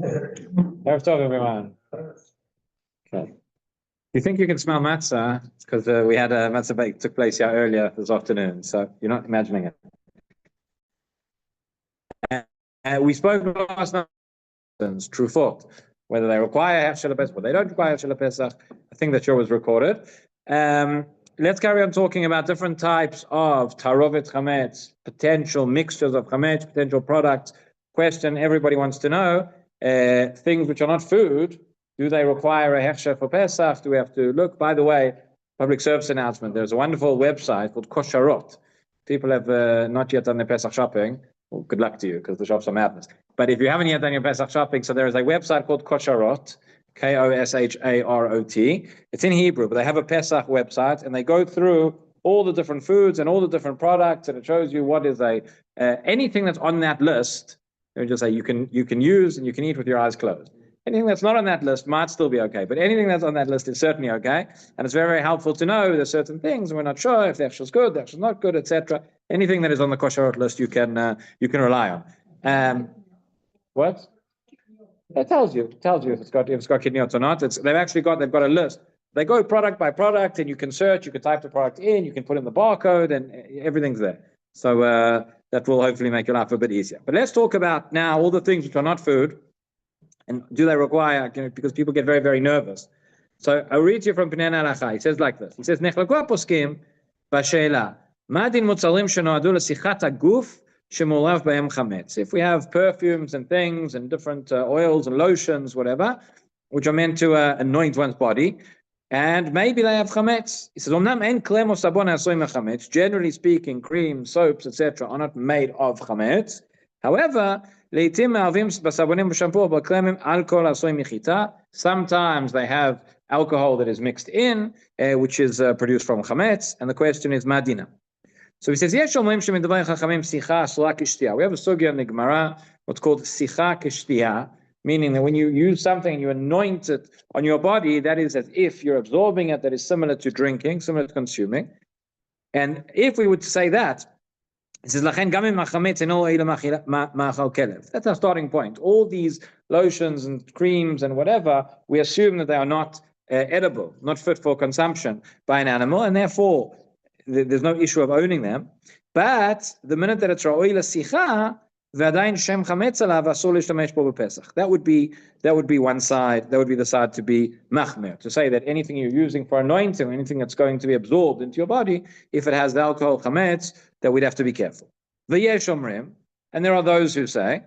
Erev Tov, everyone. Okay. You think you can smell matzah? Because we had a matzah bake took place here earlier this afternoon, so you're not imagining it. We spoke last night. True fault. Whether they require Hefshel Pesach or they don't require Hefshel Pesach, I think that was recorded. Let's carry on talking about different types of tarovet chametz, potential mixtures of chametz, potential products. Question everybody wants to know: things which are not food, do they require a Hefshel for Pesach? Do we have to look? By the way, public service announcement: there's a wonderful website called Kosharot. People have not yet done their Pesach shopping. Well, good luck to you, because the shops are madness. But if you haven't yet done your Pesach shopping, so there is a website called Kosharot, Kosharot. It's in Hebrew, but they have a Pesach website, and they go through all the different foods and all the different products, and it shows you what is anything that's on that list. They just say you can use and you can eat with your eyes closed. Anything that's not on that list might still be okay, but anything that's on that list is certainly okay. And it's very, very helpful to know there's certain things, and we're not sure if the Hefshel is good, the Hefshel is not good, etc. Anything that is on the Kosharot list, you can rely on. What? It tells you if it's got kidneyot or not. They've got a list. They go product by product, and you can search. You can type the product in. You can put in the barcode, and everything's there. So that will hopefully make your life a bit easier. But let's talk about now all the things which are not food. And do they require, because people get very, very nervous. So I'll read to you from Pnei Halacha. He says like this. He says, Nechlaku poskim b'sheila, ma din mutzarim shenoadu l'sichat haguf shemulav b'hem chametz. If we have perfumes and things and different oils and lotions, whatever, which are meant to anoint one's body, and maybe they have chametz. He says, Omnam en klem or sabon ha'asoy mechametz. Generally speaking, creams, soaps, etc., are not made of chametz. However, sometimes they have alcohol that is mixed in, which is produced from chametz, and the question is madina. So he says, we have a sugya in the Gemara, what's called sicha k'shtiyah, meaning that when you use something and you anoint it on your body, that is as if you're absorbing it, that is similar to drinking, similar to consuming. And if we would say that, it says, that's our starting point. All these lotions and creams and whatever, we assume that they are not edible, not fit for consumption by an animal, and therefore there's no issue of owning them. But the minute that it's ra'oi l'sicha, that would be one side, that would be the side to be machmer, to say that anything you're using for anointing, anything that's going to be absorbed into your body, if it has the alcohol chametz, that we'd have to be careful. V'yesh omrim, and there are those who say,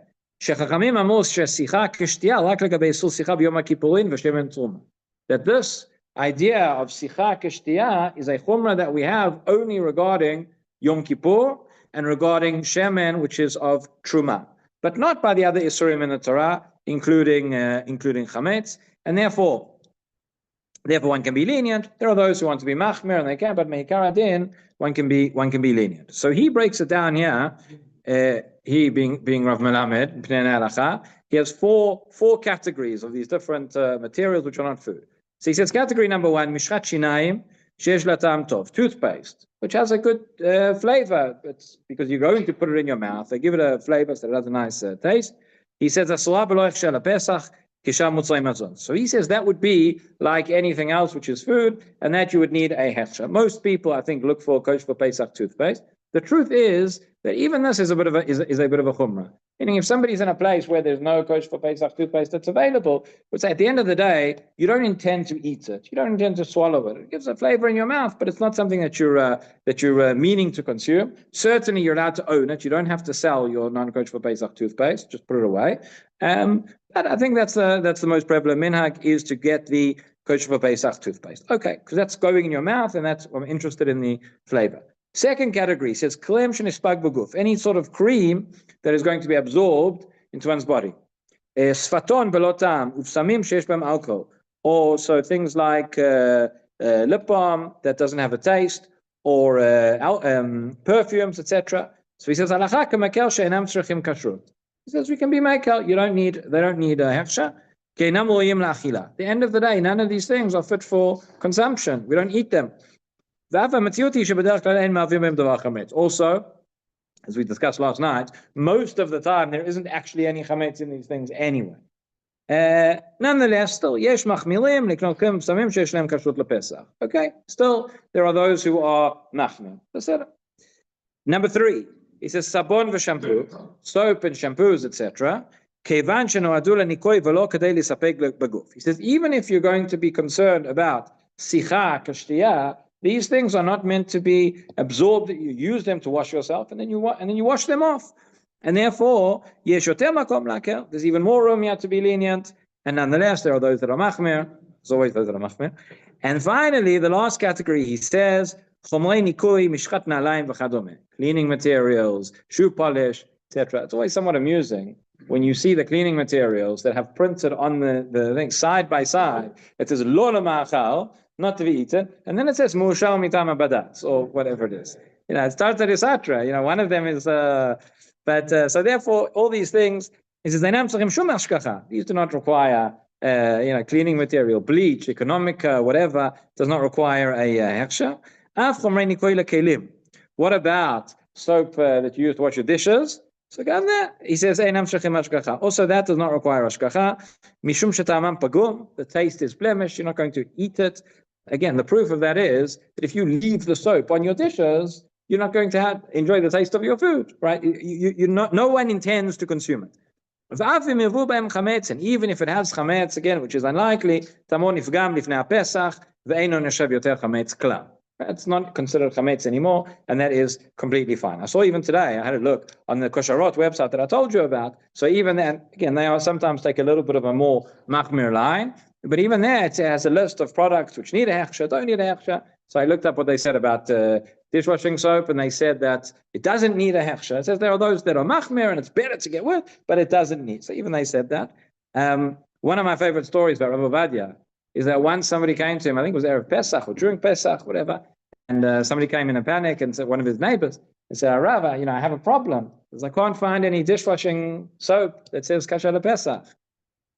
that this idea of sicha k'shtiyah is a chumrah that we have only regarding Yom Kippur and regarding shemen, which is of truma, but not by the other isurim in the Torah, including chametz, and therefore one can be lenient. There are those who want to be machmer, and they can, but meikar adin, one can be lenient. So he breaks it down here. He being Rav Melamed, Pnei Halacha, he has four categories of these different materials which are not food. So he says category number one, mishchat shinayim sheyesh la ta'am tov, toothpaste, which has a good flavor. It's because you're going to put it in your mouth. They give it a flavor so it has a nice taste. He says asla b'lo echshel pesach. So he says that would be like anything else which is food, and that you would need a hefsha. Most people, I think, look for kosher for Pesach toothpaste. The truth is that even this is a bit of a chumrah. Meaning, if somebody's in a place where there's no kosher for Pesach toothpaste that's available, but say at the end of the day, you don't intend to eat it, you don't intend to swallow it. It gives a flavor in your mouth, but it's not something that you're meaning to consume. Certainly, you're allowed to own it. You don't have to sell your non-kosher for Pesach toothpaste. Just put it away. But I think that's the most prevalent minhag, is to get the kosher for Pesach toothpaste. Okay, because that's going in your mouth, and I'm interested in the flavor. Second category says klem shenispag b'guf, any sort of cream that is going to be absorbed into one's body. Sfaton belo ta'am ufsamim sheyesh b'hem alcohol, or so things like lip balm that doesn't have a taste, or perfumes, etc. So he says halacha k'makel she'enam tzrichim kashrut. He says we can be makel. They don't need a hefsha. At the end of the day, none of these things are fit for consumption. We don't eat them. Also, as we discussed last night, most of the time there isn't actually any chametz in these things anyway. Nonetheless, still, yesh machmilim liknokim samim sheyesh lehem kashrut lepesach. Okay, still, there are those who are machmir. That's it. Number 3, he says sabon v'shampoo, soap and shampoos, etc. Kevan shenoadu lenikoi v'lo kadei lisapek beguf. He says even if you're going to be concerned about sicha kashtiyah, these things are not meant to be absorbed. You use them to wash yourself, and then you wash them off. And therefore, yesh yoter makom lakel. There's even more room here to be lenient. And nonetheless, there are those that are machmir. There's always those that are machmir. And finally, the last category, he says, chomrei nikui mishchat na'alayim v'chadome. Cleaning materials, shoe polish, etc. It's always somewhat amusing when you see the cleaning materials that have printed on the thing side by side. It says lo lema'achal, not to be eaten, and then it says mushal mitam badatz, or whatever it is. It starts at isatra. One of them is. So therefore, all these things, he says, these do not require, cleaning material, bleach, economic, whatever, does not require a hechsher. What about soap that you use to wash your dishes? So again, there, he says, also that does not require ashkacha. Mishum shetamam pagum, the taste is blemished, you're not going to eat it. Again, the proof of that is that if you leave the soap on your dishes, you're not going to enjoy the taste of your food, right? No one intends to consume it. And even if it has chametz, again, which is unlikely, it's not considered chametz anymore, and that is completely fine. I saw even today, I had a look on the kosherot website that I told you about. So even then, again, they are sometimes take a little bit of a more machmir line, but even there, it has a list of products which need a hechsher, don't need a hechsher. So I looked up what they said about dishwashing soap, and they said that it doesn't need a hechsher. It says there are those that are machmir, and it's better to get wet, but it doesn't need. So even they said that. One of my favorite stories about Rabbi Ovadia is that once somebody came to him, I think it was Erev Pesach or during Pesach, whatever, and somebody came in a panic and said, one of his neighbors, and said, Rava, I have a problem, because I can't find any dishwashing soap that says kasher lePesach.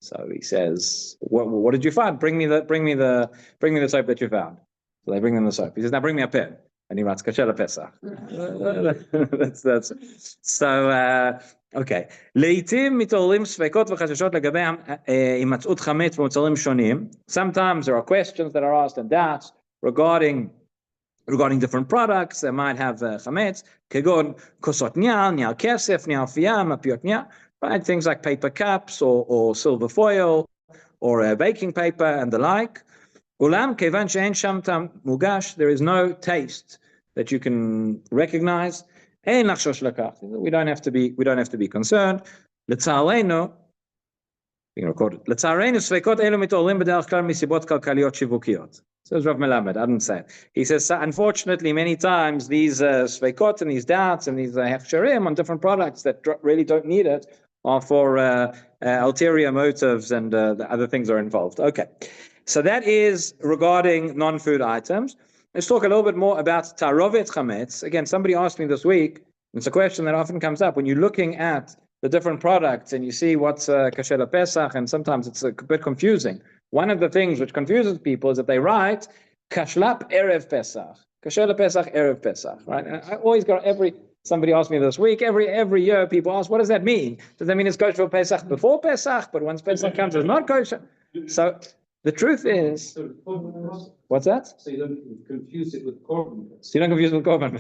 So he says, what did you find? Bring me the soap that you found. So they bring them the soap. He says, now bring me a pen. And he writes kasher lePesach. That's so okay. לעתים מתעוררים ספקות וחששות לגבי הימצאות חמץ במוצרים שונים. Sometimes there are questions that are asked and doubts regarding different products that might have chametz, כגון כוסות נייר, נייר כסף, נייר אפייה, מפיות נייר, right? Things like paper cups or silver foil or baking paper and the like. Ulam kevan she'en sham tam mugash, there is no taste that you can recognize. Ein lachshosh lakach, we don't have to be concerned. Letzarenu, being recorded. Letzarenu svekot elu mitorim b'derech klal misibot kalkaliyot shivukiyot. Says Rav Melamed, I didn't say it. He says, unfortunately, many times these svekot and these doubts and these hechsherim on different products that really don't need it are for ulterior motives, and the other things are involved. Okay, so that is regarding non-food items. Let's talk a little bit more about tarovet chametz. Again, somebody asked me this week, it's a question that often comes up when you're looking at the different products and you see what's kasher lePesach, and sometimes it's a bit confusing. One of the things which confuses people is that they write kashlap erev Pesach, kasher lePesach erev Pesach, right? And I always got somebody asked me this week, every year people ask, what does that mean? Does that mean it's kosher for Pesach before Pesach, but once Pesach comes, it's not kosher? So the truth is, what's that? So you don't confuse it with korban. So you don't confuse it with korban.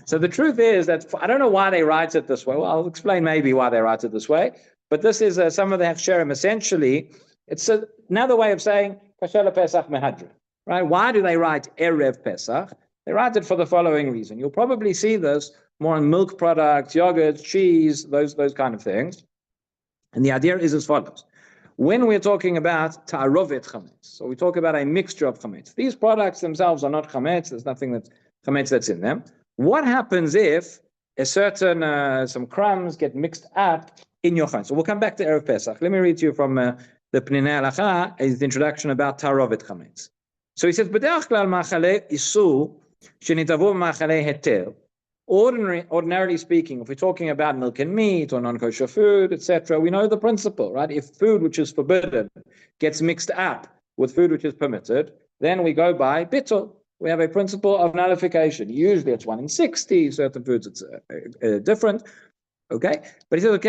So the truth is that I don't know why they write it this way. Well, I'll explain maybe why they write it this way. But this is some of the hechsherim. Essentially, it's another way of saying kasher lePesach mehadrin. Right? Why do they write erev Pesach? They write it for the following reason. You'll probably see this more on milk products, yogurts, cheese, those kind of things. And the idea is as follows. When we're talking about ta'arovet chametz, so we talk about a mixture of chametz. These products themselves are not chametz. There's nothing that's chametz that's in them. What happens if a certain some crumbs get mixed up in your chametz? So we'll come back to Erev Pesach. Let me read to you from the Pnei Halacha, is the introduction about ta'arovet chametz. So he says, "B'derech klal ma'achalei isur shenitavu ma'achalei heter." Ordinarily speaking, if we're talking about milk and meat or non-kosher food, etc., we know the principle, right? If food which is forbidden gets mixed up with food which is permitted, then we go by bittul. We have a principle of nullification. Usually it's 1 in 60. Certain foods it's different. Okay, but he says,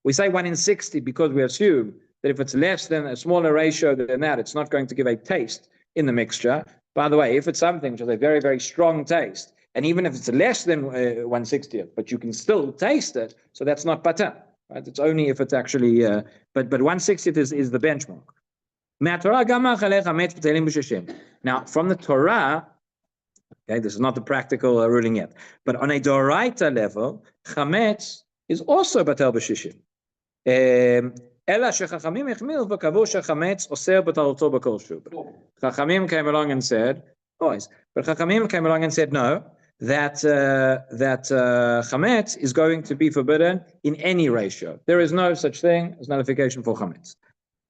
we say 1 in 60 because we assume that if it's less than a smaller ratio than that, it's not going to give a taste in the mixture. By the way, if it's something which has a very, very strong taste, and even if it's less than 1/60th, but you can still taste it, so that's not pater, right? It's only if it's actually, but 1/60th is the benchmark. Now, from the Torah, okay, this is not the practical ruling yet, but on a Doraita level, chametz is also batel b'shishim. Ela shechachamim echmil v'kavu shechametz oser b'taluto b'kol shub. Chachamim came along and said, boys, but Chachamim came along and said no, that chametz is going to be forbidden in any ratio. There is no such thing as nullification for chametz.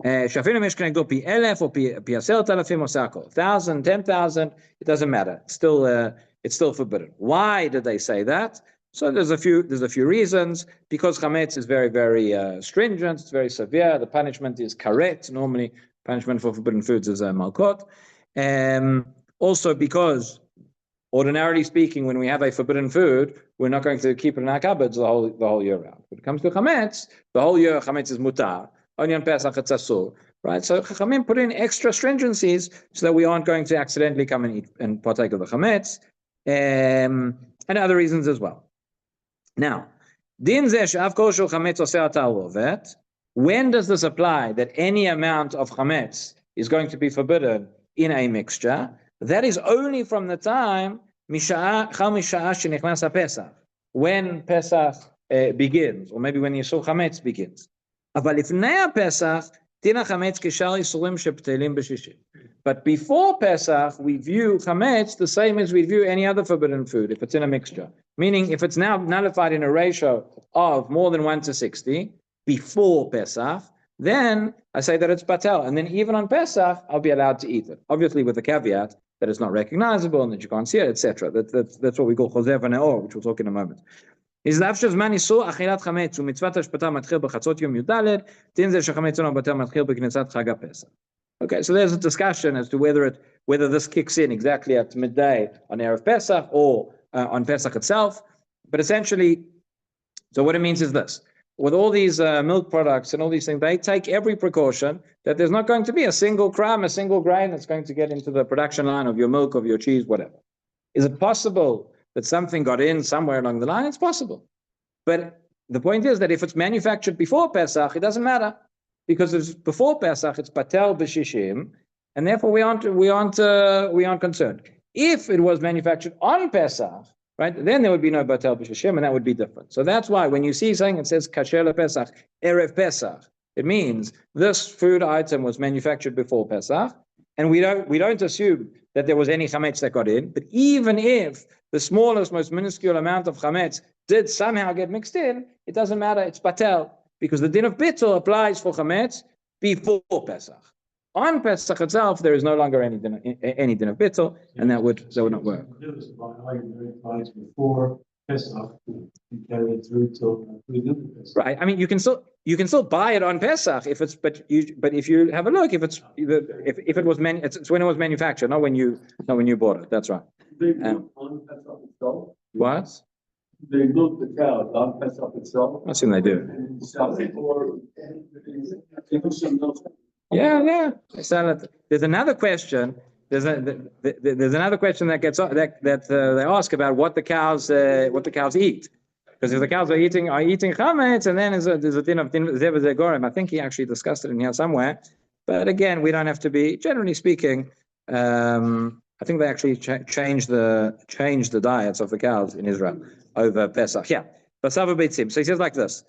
Shafinu mesh kenegdo pi 1000 or pi 10,000 or sakol, 1,000, 10,000, it doesn't matter. It's still forbidden. Why did they say that? So there's a few reasons. Because chametz is very, very stringent. It's very severe. The punishment is karet. Normally, punishment for forbidden foods is malkot. Also, because ordinarily speaking, when we have a forbidden food, we're not going to keep it in our cupboards the whole year round. When it comes to chametz, the whole year chametz is mutar. Only on Pesach it's asur, right? So Chachamim put in extra stringencies so that we aren't going to accidentally come and eat and partake of the chametz, and other reasons as well. Now, din zeh she'av kol shel chametz oseh ta'arovet. When does this apply? That any amount of chametz is going to be forbidden in a mixture? That is only from the time chal misha'ah shenichnas haPesach, when Pesach begins, or maybe when Yisur chametz begins. But before Pesach, we view chametz the same as we view any other forbidden food, if it's in a mixture. Meaning, if it's now nullified in a ratio of more than 1/60 before Pesach, then I say that it's batel. And then even on Pesach, I'll be allowed to eat it. Obviously with the caveat that it's not recognizable and that you can't see it, etc. That's what we call choser v'neor, which we'll talk in a moment. Is לאף זמן איסור אכילת חמץ ומצוות השפטה מתחיל בחצות יום י"ד, דין זה שחמץ אינו בטל מתחיל בכניסת חג הפסח. Okay, so there's a discussion as to whether this kicks in exactly at midday on Erev Pesach or on Pesach itself. But essentially, so what it means is this: with all these milk products and all these things, they take every precaution that there's not going to be a single crumb, a single grain that's going to get into the production line of your milk, of your cheese, whatever. Is it possible that something got in somewhere along the line? It's possible. But the point is that if it's manufactured before Pesach, it doesn't matter. Because it's before Pesach, it's patel b'shishim, and therefore we aren't concerned. If it was manufactured on Pesach, right, then there would be no patel b'shishim, and that would be different. So that's why when you see something that says kasher lePesach, Erev Pesach, it means this food item was manufactured before Pesach, and we don't assume that there was any chametz that got in. But even if the smallest, most minuscule amount of chametz did somehow get mixed in, it doesn't matter. It's patel, because the din of bittul applies for chametz before Pesach. On Pesach itself, there is no longer any din of bittul, and that would not work. Before Pesach, you carry it through till Pesach. Right. I mean, you can still buy it on Pesach if it's, but if you have a look, if it was it's when it was manufactured, not when you bought it. That's right. They milk on Pesach itself. What? They milk the cow on Pesach itself. I assume they do. Yeah. There's another question. There's another question that gets that they ask about what the cows eat, because if the cows are eating chametz, and then there's a din of zev zegorim. I think he actually discussed it in here somewhere, but again, we don't have to be. Generally speaking, I think they actually changed the diets of the cows in Israel over Pesach. Yeah, basava beitzim. So he says like this.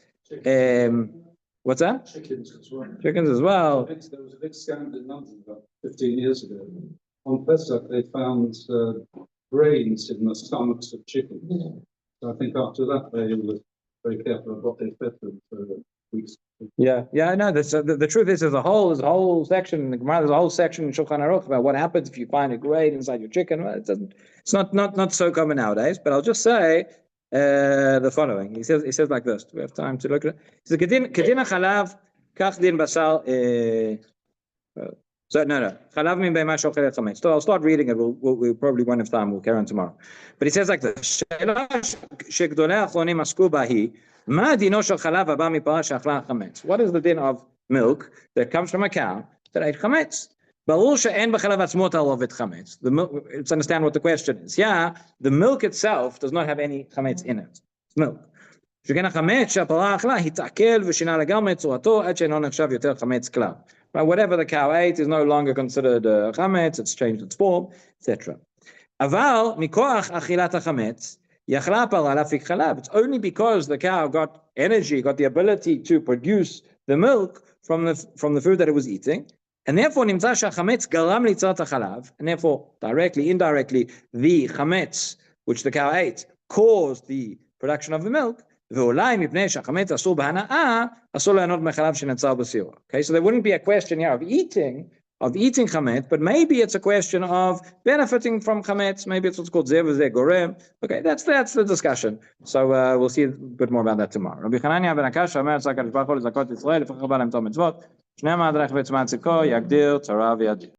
What's that? Chickens as well. Chickens as well. There was a big scandal in London about 15 years ago. On Pesach, they found grains in the stomachs of chickens. So I think after that, they were very careful of what they fed them for weeks. Yeah. No. The truth is, there's a whole section in the Gemara. There's a whole section in Shulchan Aruch about what happens if you find a grain inside your chicken. Well, it's not so common nowadays. But I'll just say the following. He says like this. Do we have time to look at it? He says, "Kedin hachalav, kach din basar." So no. Chalav min be'ema she'ochelet chametz. So I'll start reading it. We probably won't have time. We'll carry on tomorrow. But he says like this: She'ela she'gdolei achronim asku bahi, ma dino shel chalav haba mipara she'achla chametz. What is the din of milk that comes from a cow that ate chametz? Barur she'en b'chalav atzmo ta'arovet chametz. The milk. Let's understand what the question is. Yeah, the milk itself does not have any chametz in it. It's milk. שכן החמץ שהפרה אכלה התעכל ושינה לגמרי צורתו עד שאינו נחשב יותר חמץ כלל. Whatever the cow ate is no longer considered chametz, it's changed its form, etc. אבל מכוח אכילת החמץ יכלה הפרה להפיק חלב. It's only because the cow got energy, got the ability to produce the milk from the food that it was eating, and therefore נמצא שהחמץ גרם ליצירת החלב, and therefore directly, indirectly, the chametz which the cow ate caused the production of the milk. Okay, so there wouldn't be a question here of eating chametz, but maybe it's a question of benefiting from chametz. Maybe it's what's called zeh v'zeh gorem. Okay, that's the discussion. So we'll see a bit more about that tomorrow. Rabbi Hanania ben Akash אומר שהקדוש ברוך הוא לזכות ישראל לפחות בהם טוב מצוות. שניהם הדרך ועצמת צדקו יגדיר תורה וידיר.